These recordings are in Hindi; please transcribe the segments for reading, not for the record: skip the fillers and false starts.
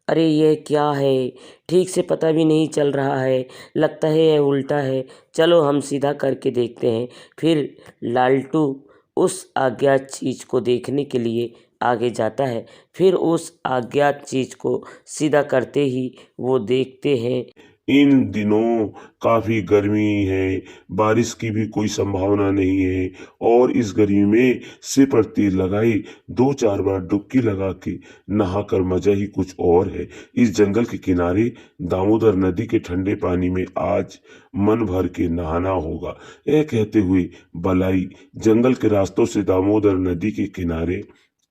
अरे ये क्या है, ठीक से पता भी नहीं चल रहा है, लगता है यह उल्टा है। चलो हम सीधा करके देखते हैं। फिर लालटू उस अज्ञात चीज को देखने के लिए आगे जाता है। फिर उस अज्ञात चीज को सीधा करते ही वो देखते हैं। इन दिनों काफी गर्मी है, बारिश की भी कोई संभावना नहीं है। और इस गर्मी में सिर पर तेल लगाए 2-4 बार डुबकी लगा के नहाकर मजा ही कुछ और है। इस जंगल के किनारे दामोदर नदी के ठंडे पानी में आज मन भर के नहाना होगा। यह कहते हुए बलाई जंगल के रास्तों से दामोदर नदी के किनारे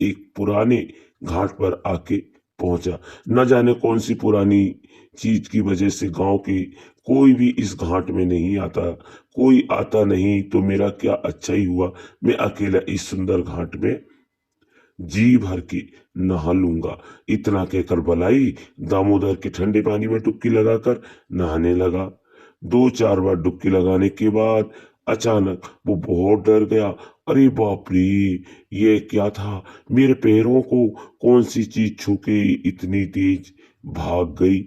एक पुराने घाट पर आके पहुंचा। न जाने कौन सी पुरानी चीज की वजह से गांव के कोई भी इस घाट में नहीं आता। कोई आता नहीं तो मेरा क्या अच्छा ही हुआ, मैं अकेला इस सुंदर घाट में जी भर के नहा लूंगा। इतना कहकर बलाई दामोदर के ठंडे पानी में डुबकी लगाकर नहाने लगा। 2-4 बार डुबकी लगाने के बाद अचानक वो बहुत डर गया। अरे बाप रे, ये क्या था? मेरे पैरों को कौन सी चीज छू के इतनी तेज भाग गई?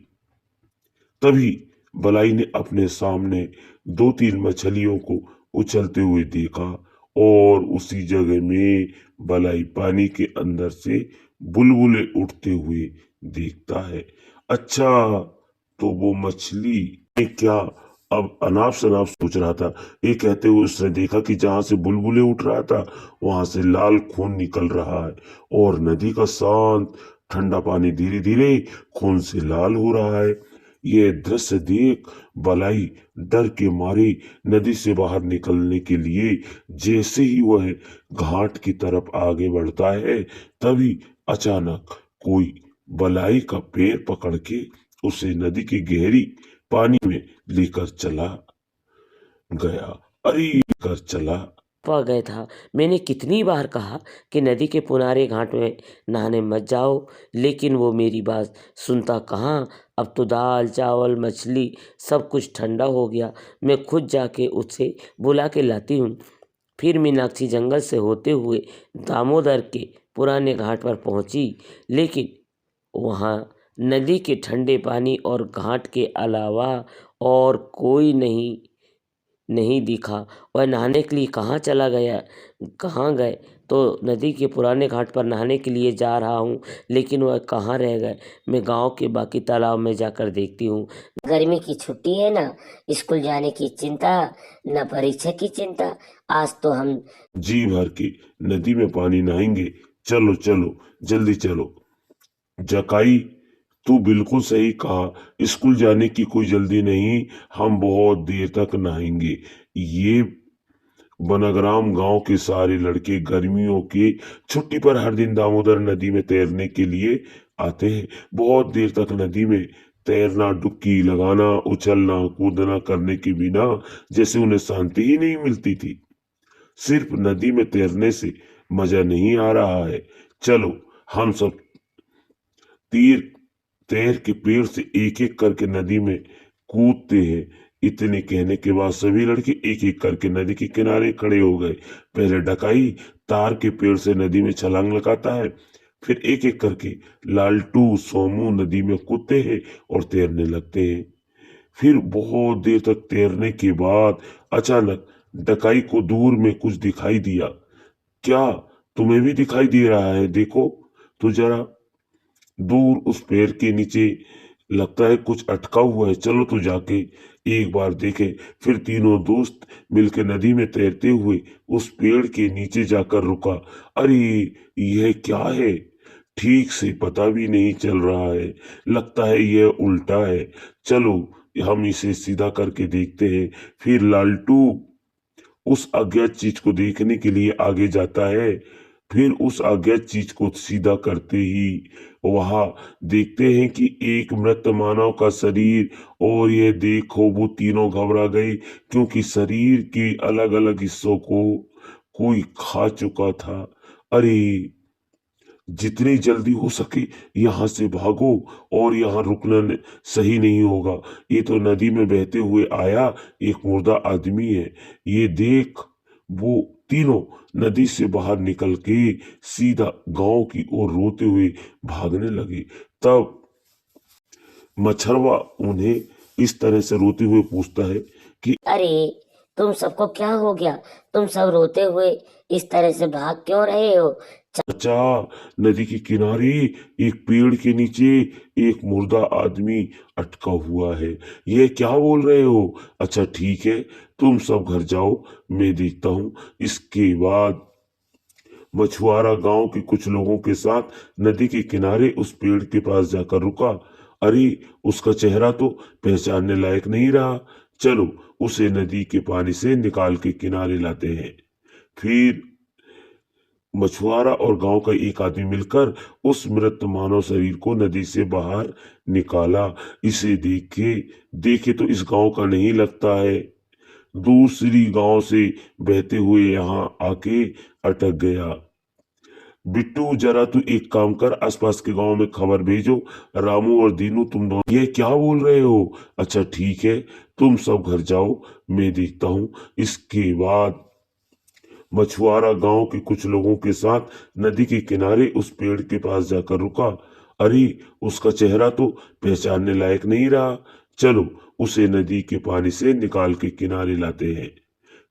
तभी बलाई ने अपने सामने 2-3 मछलियों को उछलते हुए देखा। और उसी जगह में बलाई पानी के अंदर से बुलबुले उठते हुए देखता है। अच्छा, तो वो मछली ये क्या? अब अनाप शनाप सोच रहा था। ये कहते हुए उसने देखा कि जहां से बुलबुले उठ रहा था वहां से लाल खून निकल रहा है। और नदी का शांत ठंडा पानी धीरे धीरे खून से लाल हो रहा है। ये दृश्य देख बलाई डर के मारे नदी से बाहर निकलने के लिए जैसे ही वह घाट की तरफ आगे बढ़ता है, तभी अचानक कोई बलाई का पैर पकड़ के उसे नदी की गहरी पानी में लेकर चला गया। अरे कर चला। पा गया था। मैंने कितनी बार कहा कि नदी के किनारे घाट में नहाने मत जाओ, लेकिन वो मेरी बात सुनता कहाँ। अब तो दाल चावल मछली सब कुछ ठंडा हो गया। मैं खुद जाके उसे बुला के लाती हूँ। फिर मीनाक्षी जंगल से होते हुए दामोदर के पुराने घाट पर पहुंची, लेकिन वहाँ नदी के ठंडे पानी और घाट के अलावा और कोई नहीं नहीं दिखा। वह नहाने के लिए कहाँ चला गया? कहाँ गए? तो नदी के पुराने घाट पर नहाने के लिए जा रहा हूँ, लेकिन वह कहाँ रह गए? मैं गांव के बाकी तालाब में जाकर देखती हूँ। गर्मी की छुट्टी है ना, स्कूल जाने की चिंता, ना परीक्षा की चिंता। आज तो हम जी भर के नदी में पानी नहाएंगे। चलो चलो, जल्दी चलो। जकाई, तू बिल्कुल सही कहा। स्कूल जाने की कोई जल्दी नहीं, हम बहुत देर तक नहाएंगे। ये बनग्राम गांव के सारे लड़के गर्मियों की छुट्टी पर हर दिन दामोदर नदी में तैरने के लिए आते हैं। बहुत देर तक नदी में तैरना, डुबकी लगाना, उछलना कूदना करने के बिना जैसे उन्हें शांति ही नहीं मिलती थी। सिर्फ नदी में तैरने से मजा नहीं आ रहा है। चलो हम सब तीर तैर के पेड़ से एक एक करके नदी में कूदते हैं। इतने कहने के बाद सभी लड़के एक एक करके नदी के किनारे खड़े हो गए। पहले डकाई तार के पेड़ से नदी में छलांग लगाता है। फिर एक एक करके लालटू सोमू नदी में कूदते हैं और तैरने लगते हैं। फिर बहुत देर तक तैरने के बाद अचानक डकाई को दूर में कुछ दिखाई दिया। क्या तुम्हें भी दिखाई दे रहा है? देखो तो जरा। दूर उस पेड़ के नीचे लगता है कुछ अटका हुआ है। चलो तो जाके एक बार देखे। फिर तीनों दोस्त मिलकर नदी में तैरते हुए उस पेड़ के नीचे जाकर रुका। अरे यह क्या है? ठीक से पता भी नहीं चल रहा है। लगता है यह उल्टा है। चलो हम इसे सीधा करके देखते हैं। फिर लालटू उस अज्ञात चीज को देखने के लिए आगे जाता है। फिर उस अज्ञात चीज को सीधा करते ही वहां देखते हैं कि एक मृत मानव का शरीर। और ये देखो वो तीनों घबरा गए, क्योंकि शरीर के अलग अलग हिस्सों को कोई खा चुका था। अरे जितनी जल्दी हो सके यहाँ से भागो, और यहाँ रुकना सही नहीं होगा। ये तो नदी में बहते हुए आया एक मुर्दा आदमी है। ये देख वो तीनों नदी से बाहर निकल के सीधा गांव की ओर रोते हुए भागने लगे। तब मच्छरवा उन्हें इस तरह से रोते हुए पूछता है कि अरे तुम सबको क्या हो गया? तुम सब रोते हुए इस तरह से भाग क्यों रहे हो? चाचा, नदी के किनारे एक पेड़ के नीचे एक मुर्दा आदमी अटका हुआ है। ये क्या बोल रहे हो? अच्छा ठीक है, तुम सब घर जाओ, मैं देखता हूँ। इसके बाद मछुआरा गांव के कुछ लोगों के साथ नदी के किनारे उस पेड़ के पास जाकर रुका। अरे, उसका चेहरा तो पहचानने लायक नहीं रहा। चलो उसे नदी के पानी से निकाल के किनारे लाते हैं। फिर मछुआरा और गांव का एक आदमी मिलकर उस मृत मानव शरीर को नदी से बाहर निकाला। इसे देखे तो इस गांव का नहीं लगता है। दूसरी गांव से बहते हुए यहाँ आके अटक गया। बिट्टू, जरा तू एक काम कर, आसपास के गांव में खबर भेजो। रामू और दीनू, तुम दोनों ये क्या बोल रहे हो? अच्छा ठीक है, तुम सब घर जाओ, मैं देखता हूँ। इसके बाद मछुआरा गांव के कुछ लोगों के साथ नदी के किनारे उस पेड़ के पास जाकर रुका। अरे, उसका चेहरा तो पहचानने लायक नहीं रहा। चलो उसे नदी के पानी से निकाल के किनारे लाते हैं।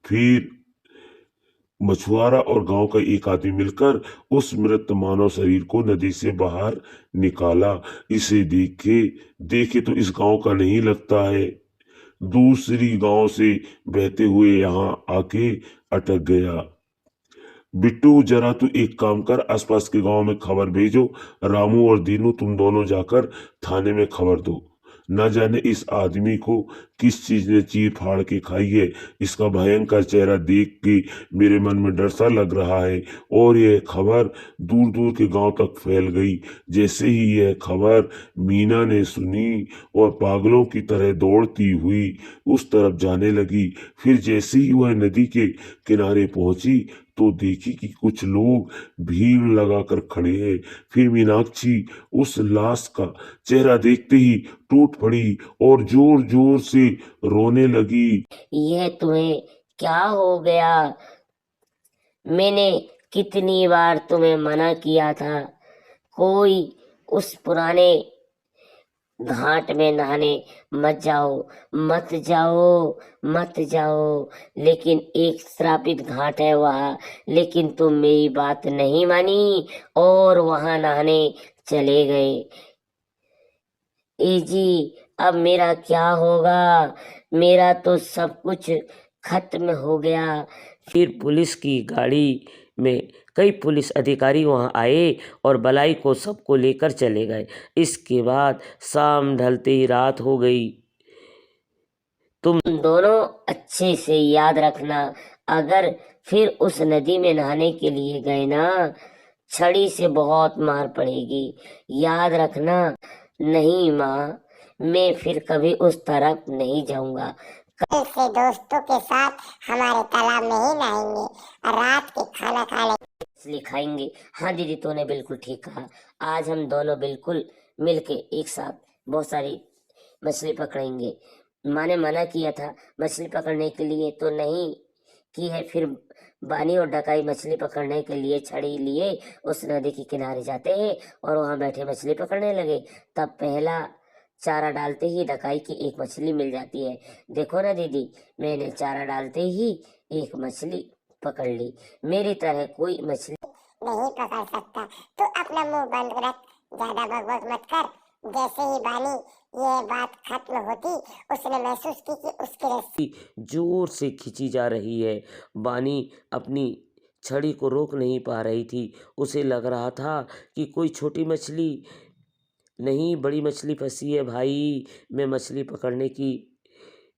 फिर मछुआरा और गांव का एक आदमी मिलकर उस मृत मानव शरीर को नदी से बाहर निकाला। इसे देखे तो इस गांव का नहीं लगता है। दूसरी गांव से बहते हुए यहाँ आके अटक गया। बिट्टू, जरा तू एक काम कर, आसपास के गांव में खबर भेजो। रामू और दीनू, तुम दोनों जाकर थाने में खबर दो। न जाने इस आदमी को किस चीज ने चीर फाड़ के खाई है। इसका भयंकर चेहरा देख के मेरे मन में डर सा लग रहा है। और यह खबर दूर दूर के गांव तक फैल गई। जैसे ही यह खबर मीना ने सुनी और पागलों की तरह दौड़ती हुई उस तरफ जाने लगी। फिर जैसे ही वह नदी के किनारे पहुंची तो देखी कि कुछ लोग भीड़ लगाकर खड़े हैं। फिर मीनाक्षी उस लाश का चेहरा देखते ही टूट पड़ी और जोर जोर से रोने लगी। यह तुम्हें क्या हो गया? मैंने कितनी बार तुम्हें मना किया था, कोई उस पुराने घाट में नहाने मत जाओ, मत जाओ, मत जाओ। लेकिन एक श्रापित घाट है वहाँ, लेकिन तुम मेरी बात नहीं मानी और वहाँ नहाने चले गए। ए जी, अब मेरा क्या होगा? मेरा तो सब कुछ खत्म हो गया। फिर पुलिस की गाड़ी में कई पुलिस अधिकारी वहां आए और बलाई को सबको लेकर चले गए। इसके बाद शाम ढलते ही रात हो गई। तुम दोनों अच्छे से याद रखना, अगर फिर उस नदी में नहाने के लिए गए ना, छड़ी से बहुत मार पड़ेगी, याद रखना। नहीं माँ, मैं फिर कभी उस तरफ नहीं जाऊंगा। कल से दोस्तों के साथ हमारे तालाब में ही नहाएंगे और रात के खाना खाने मछली खाएंगे। हाँ दीदी, तूने बिल्कुल ठीक कहा। आज हम दोनों बिल्कुल मिलके एक साथ बहुत सारी मछली पकड़ेंगे। माँ ने मना किया था मछली पकड़ने के लिए, तो नहीं की है। फिर बानी और डकाई मछली पकड़ने के लिए छड़ी लिए उस नदी के किनारे जाते हैं और वहां बैठे मछली पकड़ने लगे। तब पहला चारा डालते ही डकाई की एक मछली मिल जाती है। देखो ना दीदी, मैंने चारा डालते ही एक मछली पकड़ ली। मेरी तरह कोई मछली नहीं पकड़ सकता। तो अपना मुंह बंद रख, ज्यादा बकबक मत कर। जैसे ही बानी ये बात खत्म होती, उसने महसूस की कि उसकी रस्सी जोर से खींची जा रही है। बानी अपनी छड़ी को रोक नहीं पा रही थी। उसे लग रहा था कि कोई छोटी मछली नहीं, बड़ी मछली फंसी है भाई। मैं मछली पकड़ने की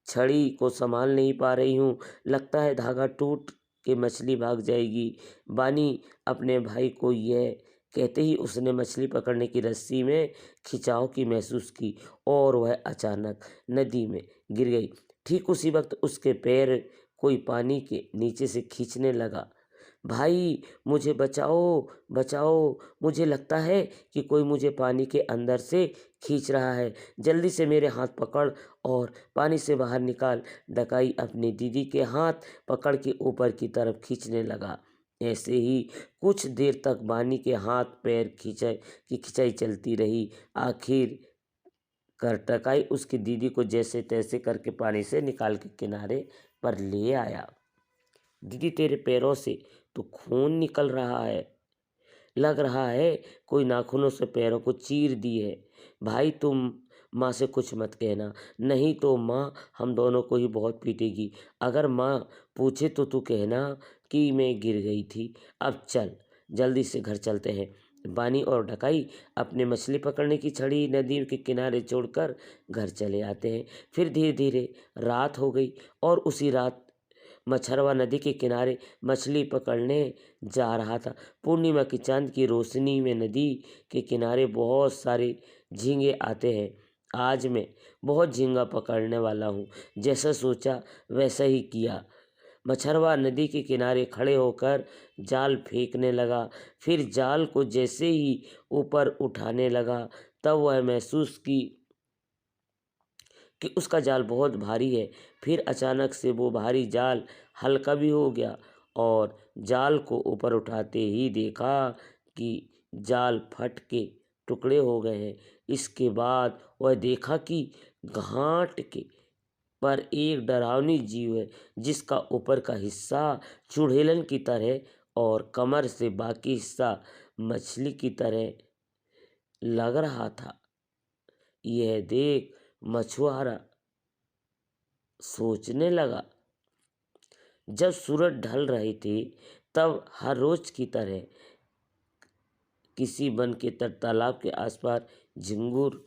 छड़ी को संभाल नहीं पा रही हूँ। लगता है धागा टूट के मछली भाग जाएगी। बानी अपने भाई को यह कहते ही उसने मछली पकड़ने की रस्सी में खिंचाव की महसूस की और वह अचानक नदी में गिर गई। ठीक उसी वक्त उसके पैर कोई पानी के नीचे से खींचने लगा। भाई, मुझे बचाओ, बचाओ, मुझे लगता है कि कोई मुझे पानी के अंदर से खींच रहा है। जल्दी से मेरे हाथ पकड़ और पानी से बाहर निकाल। डकाई अपनी दीदी के हाथ पकड़ के ऊपर की तरफ खींचने लगा। ऐसे ही कुछ देर तक बानी के हाथ पैर खिंचाई चलती रही। आखिर कर टकाई उसकी दीदी को जैसे तैसे करके पानी से निकाल के किनारे पर ले आया। दीदी तेरे पैरों से तो खून निकल रहा है, लग रहा है कोई नाखूनों से पैरों को चीर दी है। भाई तुम माँ से कुछ मत कहना, नहीं तो माँ हम दोनों को ही बहुत पीटेगी। अगर माँ पूछे तो तू कहना कि मैं गिर गई थी। अब चल जल्दी से घर चलते हैं। बानी और ढकाई अपने मछली पकड़ने की छड़ी नदी के किनारे छोड़कर घर चले आते हैं। फिर धीरे धीरे रात हो गई और उसी रात मछरवा नदी के किनारे मछली पकड़ने जा रहा था। पूर्णिमा की चांद की रोशनी में नदी के किनारे बहुत सारे झींगे आते हैं। आज मैं बहुत झींगा पकड़ने वाला हूँ। जैसा सोचा वैसा ही किया। मछरवा नदी के किनारे खड़े होकर जाल फेंकने लगा। फिर जाल को जैसे ही ऊपर उठाने लगा तब वह महसूस की कि उसका जाल बहुत भारी है। फिर अचानक से वो भारी जाल हल्का भी हो गया और जाल को ऊपर उठाते ही देखा कि जाल फट के टुकड़े हो गए हैं। इसके बाद वह देखा कि घाट के पर एक डरावनी जीव है जिसका ऊपर का हिस्सा चुड़ैलन की तरह और कमर से बाकी हिस्सा मछली की तरह लग रहा था। यह देख मछुआरा सोचने लगा, जब सूरज ढल रहे थे तब हर रोज की तरह किसी वन के तट तालाब के आसपास झिंगुर